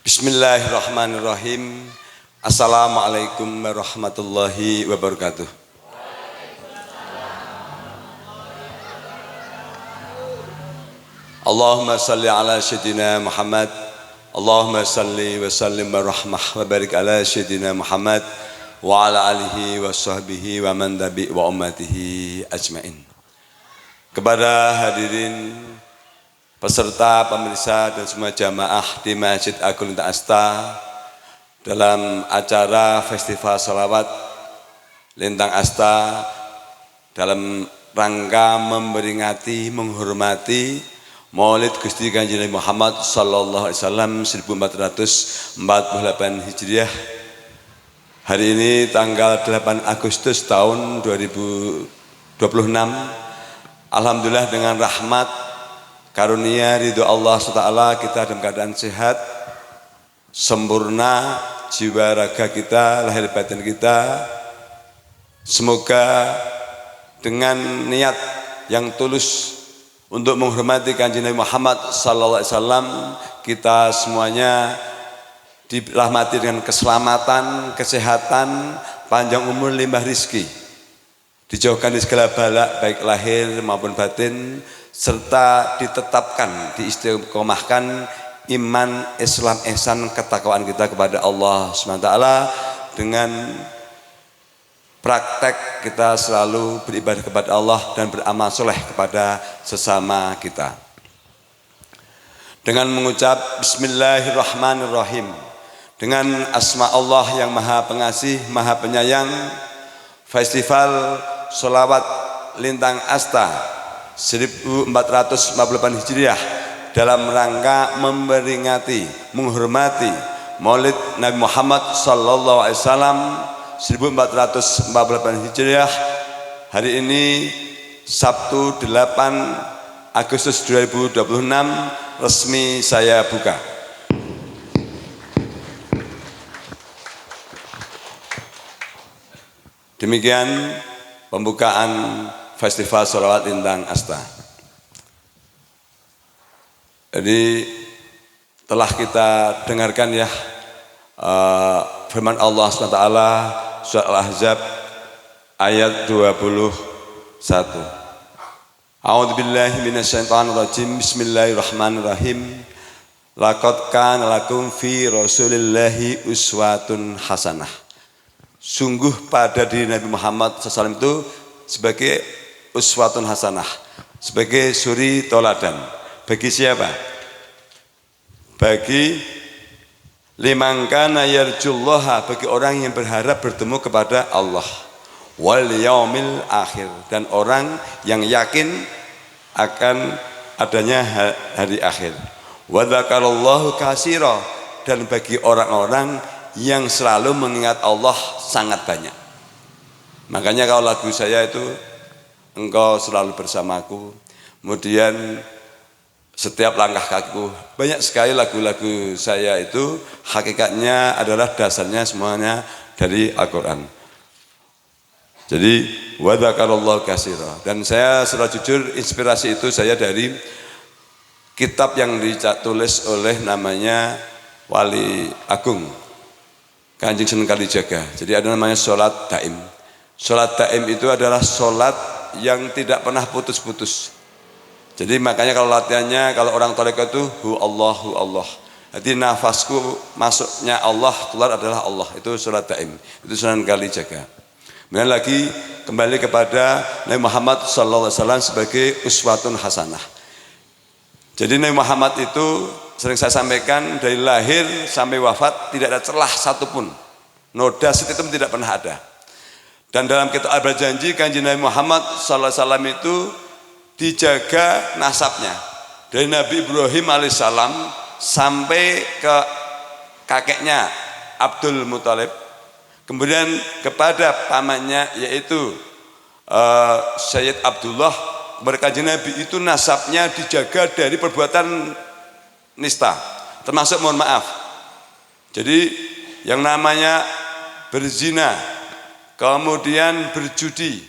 Bismillahirrahmanirrahim. Assalamualaikum warahmatullahi wabarakatuh. Allahumma salli ala sayyidina Muhammad. Allahumma salli wa sallim wa rahmah wa barik ala sayyidina Muhammad wa ala alihi wa sahbihi wa man tabi' wa ummatihi ajmain. Kepada hadirin, peserta, pemirsa dan semua jamaah di Masjid Agung Lintang Asta dalam acara Festival Sholawat Lintang Asta dalam rangka memperingati, menghormati Maulid Gusti Kanjeng Nabi Muhammad sallallahu alaihi wasallam 1448 Hijriah. Hari ini tanggal 8 Agustus tahun 2026. Alhamdulillah dengan rahmat karunia ridho Allah SWT kita dalam keadaan sehat, sempurna jiwa raga kita, lahir batin kita. Semoga dengan niat yang tulus untuk menghormati Kanjeng Nabi Muhammad sallallahu alaihi wasallam, kita semuanya dirahmati dengan keselamatan, kesehatan, panjang umur, limpah rizki, dijauhkan dari segala bala baik lahir maupun batin, serta ditetapkan, diistiqomahkan iman, Islam, ihsan, ketakwaan kita kepada Allah SWT dengan praktek kita selalu beribadah kepada Allah dan beramal soleh kepada sesama kita. Dengan mengucap Bismillahirrahmanirrahim, dengan asma Allah yang Maha Pengasih, Maha Penyayang, Festival Sholawat Lintang Asta 1448 Hijriah dalam rangka memperingati, menghormati Maulid Nabi Muhammad sallallahu alaihi wasallam 1448 Hijriah. Hari ini Sabtu 8 Agustus 2026 resmi saya buka. Demikian pembukaan Festival Sholawat Lintang Asta. Jadi telah kita dengarkan ya firman Allah SWT surat Al-Ahzab ayat 21. A'udzubillahi minasyaitonirrajim. Bismillahirrahmanirrahim. Laqad kana lakum fi Rasulillahi uswatun hasanah. Sungguh pada diri Nabi Muhammad SAW itu sebagai uswatun hasanah, sebagai suri toladan. Bagi siapa? Bagi liman kana yarjullaha, bagi orang yang berharap bertemu kepada Allah, wal yaumil akhir, dan orang yang yakin akan adanya hari akhir. Wa dzakarallahu katsira, dan bagi orang-orang yang selalu mengingat Allah sangat banyak. Makanya kalau lagu saya itu engkau selalu bersamaku, kemudian setiap langkah kakiku, banyak sekali lagu-lagu saya itu hakikatnya adalah dasarnya semuanya dari Al-Quran. Jadi wa dzakarallahu katsira, dan saya secara jujur inspirasi itu saya dari kitab yang ditulis oleh namanya Wali Agung Kanjeng Sunan Kalijaga. Jadi ada namanya sholat daim. Sholat daim itu adalah sholat yang tidak pernah putus-putus. Jadi makanya kalau latihannya, kalau orang tarekat itu hu Allah. Jadi nafasku masuknya Allah, keluar adalah Allah. Itu sholat daim. Itu Sunan Kalijaga. Kemudian lagi kembali kepada Nabi Muhammad SAW sebagai uswatun hasanah. Jadi Nabi Muhammad itu sering saya sampaikan, dari lahir sampai wafat tidak ada celah satupun, noda sedikit pun tidak pernah ada. Dan dalam kitab Al-Berjanji Kanjeng Nabi Muhammad SAW itu dijaga nasabnya dari Nabi Ibrahim alaihissalam sampai ke kakeknya Abdul Muthalib, kemudian kepada pamannya yaitu Sayyid Abdullah. Berkanjeng Nabi itu nasabnya dijaga dari perbuatan nista, termasuk mohon maaf. Jadi yang namanya berzina, kemudian berjudi,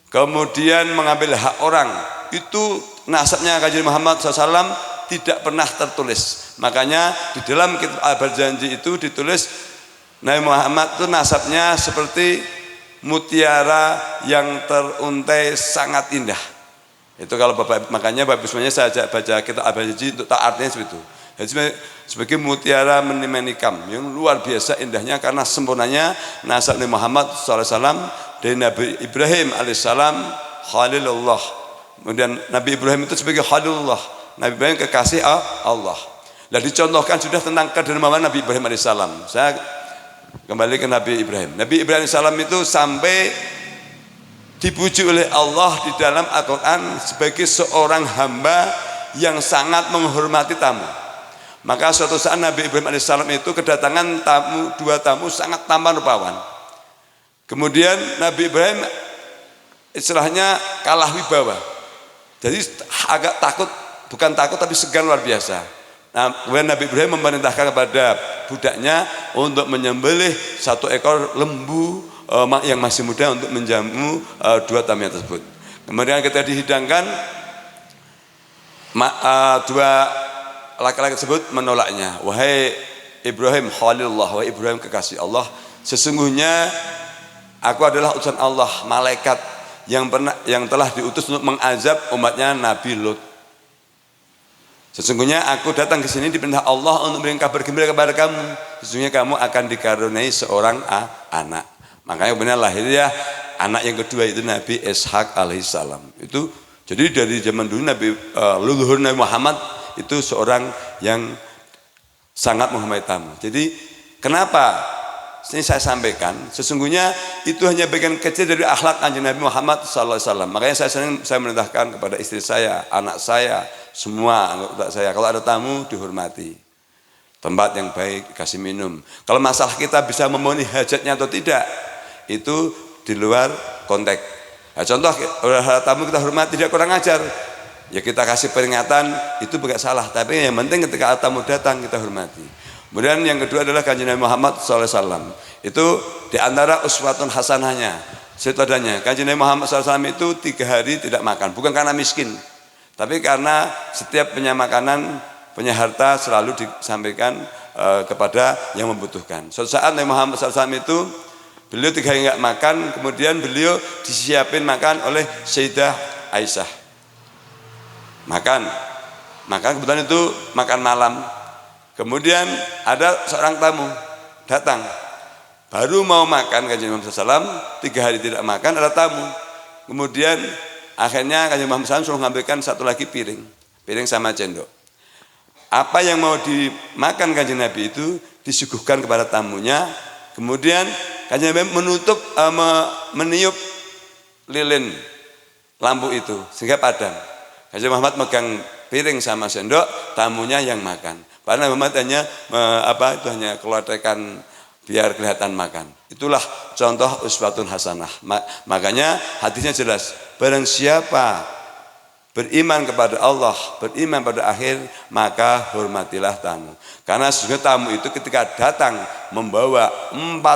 kemudian mengambil hak orang, itu nasabnya Kanjeng Muhammad SAW tidak pernah tertulis. Makanya di dalam kitab Al-Barjanji itu ditulis Nabi Muhammad itu nasabnya seperti mutiara yang teruntai sangat indah. Itu kalau Bapak, makanya Bapak semuanya saya ajak baca kitab Al-Barjanji untuk tahu artinya seperti itu. Jadi sebagai mutiara menimanikam yang luar biasa indahnya karena sempurnanya nasab Nabi Muhammad SAW dari Nabi Ibrahim alaihissalam Khalilullah. Kemudian Nabi Ibrahim itu sebagai Khalilullah, Nabi Ibrahim kekasih Allah. Nah dicontohkan sudah tentang kedermawan Nabi Ibrahim alaihissalam. Saya kembali ke Nabi Ibrahim. Nabi Ibrahim alaihissalam itu sampai dipuji oleh Allah di dalam Al-Quran sebagai seorang hamba yang sangat menghormati tamu. Maka suatu saat Nabi Ibrahim alaihissalam itu kedatangan dua tamu sangat tampan rupawan. Kemudian Nabi Ibrahim istilahnya kalah wibawa. Jadi agak takut, bukan takut tapi segan luar biasa. Nah, kemudian Nabi Ibrahim memerintahkan kepada budaknya untuk menyembelih satu ekor lembu yang masih muda untuk menjamu dua tamu tersebut. Kemudian kita dihidangkan dua laki-laki tersebut menolaknya. Wahai Ibrahim Khalilullah, wahai Ibrahim kekasih Allah, sesungguhnya aku adalah utusan Allah, malaikat yang telah diutus untuk mengazab umatnya Nabi Lut. Sesungguhnya aku datang ke sini diperintah Allah untuk memberikan kabar gembira kepada kamu. Sesungguhnya kamu akan dikaruniai seorang anak. Makanya kemudian lahirnya anak yang kedua itu Nabi Ishak alaihissalam. Itu jadi dari zaman dulu leluhur Nabi Muhammad itu seorang yang sangat menghormati tamu. Jadi kenapa ini saya sampaikan? Sesungguhnya itu hanya bagian kecil dari akhlak Kanjeng Nabi Muhammad SAW. Makanya saya merintahkan kepada istri saya, anak saya, semua anggota saya, kalau ada tamu dihormati. Tempat yang baik, kasih minum. Kalau masalah kita bisa memenuhi hajatnya atau tidak, itu di luar konteks. Nah, contoh ada tamu kita hormati, tidak kurang ajar, ya kita kasih peringatan, itu bukan salah. Tapi yang penting ketika tamu datang kita hormati. Kemudian yang kedua adalah Kanjeng Nabi Muhammad SAW. Itu diantara uswatun hasanahnya, setadanya Kanjeng Nabi Muhammad SAW itu 3 hari tidak makan, bukan karena miskin, tapi karena setiap punya makanan, punya harta selalu disampaikan kepada yang membutuhkan. Suatu saat Nabi Muhammad SAW itu beliau 3 hari nggak makan, kemudian beliau disiapin makan oleh Sayyidah Aisyah. Makan kebetulan itu makan malam. Kemudian ada seorang tamu datang, baru mau makan Kanjeng Muhammad SAW, 3 hari tidak makan, ada tamu. Kemudian akhirnya Kanjeng Muhammad SAW suruh mengambilkan satu lagi piring sama cendok. Apa yang mau dimakan Kanjeng Nabi itu disuguhkan kepada tamunya. Kemudian Kanjeng Nabi meniup lilin lampu itu sehingga padam. Kanjeng Muhammad megang piring sama sendok, tamunya yang makan. Padahal Muhammad hanya keluarkan biar kelihatan makan. Itulah contoh uswatun hasanah. Makanya hadisnya jelas, barang siapa beriman kepada Allah, beriman pada akhir, maka hormatilah tamu. Karena sesungguhnya tamu itu ketika datang membawa 40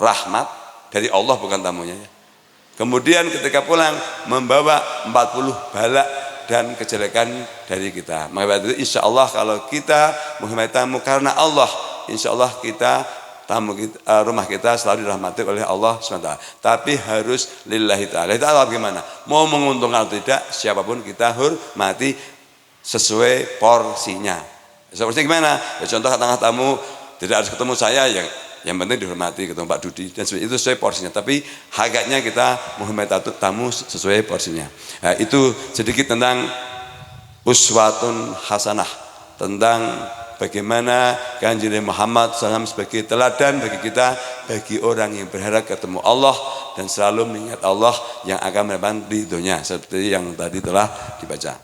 rahmat dari Allah, bukan tamunya ya. Kemudian ketika pulang membawa 40 bala dan kejelekan dari kita. Maka itu insya Allah kalau kita menghormati tamu karena Allah, insya Allah rumah kita selalu dirahmati oleh Allah SWT. Tapi harus lillahi ta'ala. Itu bagaimana? Mau menguntungkan atau tidak, siapapun kita hormati sesuai porsinya. Porsinya gimana? Ya, contoh tengah tamu tidak harus ketemu saya, yang penting dihormati, ketemu Pak Dudi dan sebagainya, itu sesuai porsinya. Tapi hakikatnya kita menghormati tamu sesuai porsinya. Nah, itu sedikit tentang uswatun hasanah, tentang bagaimana Kanjeng Muhammad SAW sebagai teladan bagi kita, bagi orang yang berharap ketemu Allah dan selalu mengingat Allah yang akan mendapatkan ridhonya, seperti yang tadi telah dibaca.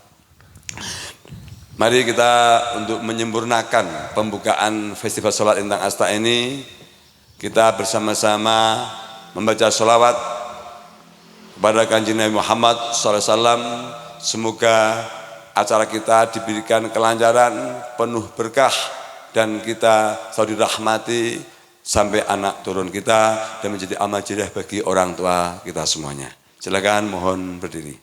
Mari kita untuk menyempurnakan pembukaan Festival Salat Lintang Asta ini, kita bersama-sama membaca sholawat kepada Kanjeng Nabi Muhammad SAW. Semoga acara kita diberikan kelancaran, penuh berkah, dan kita selalu dirahmati sampai anak turun kita, dan menjadi amal jariah bagi orang tua kita semuanya. Silakan, mohon berdiri.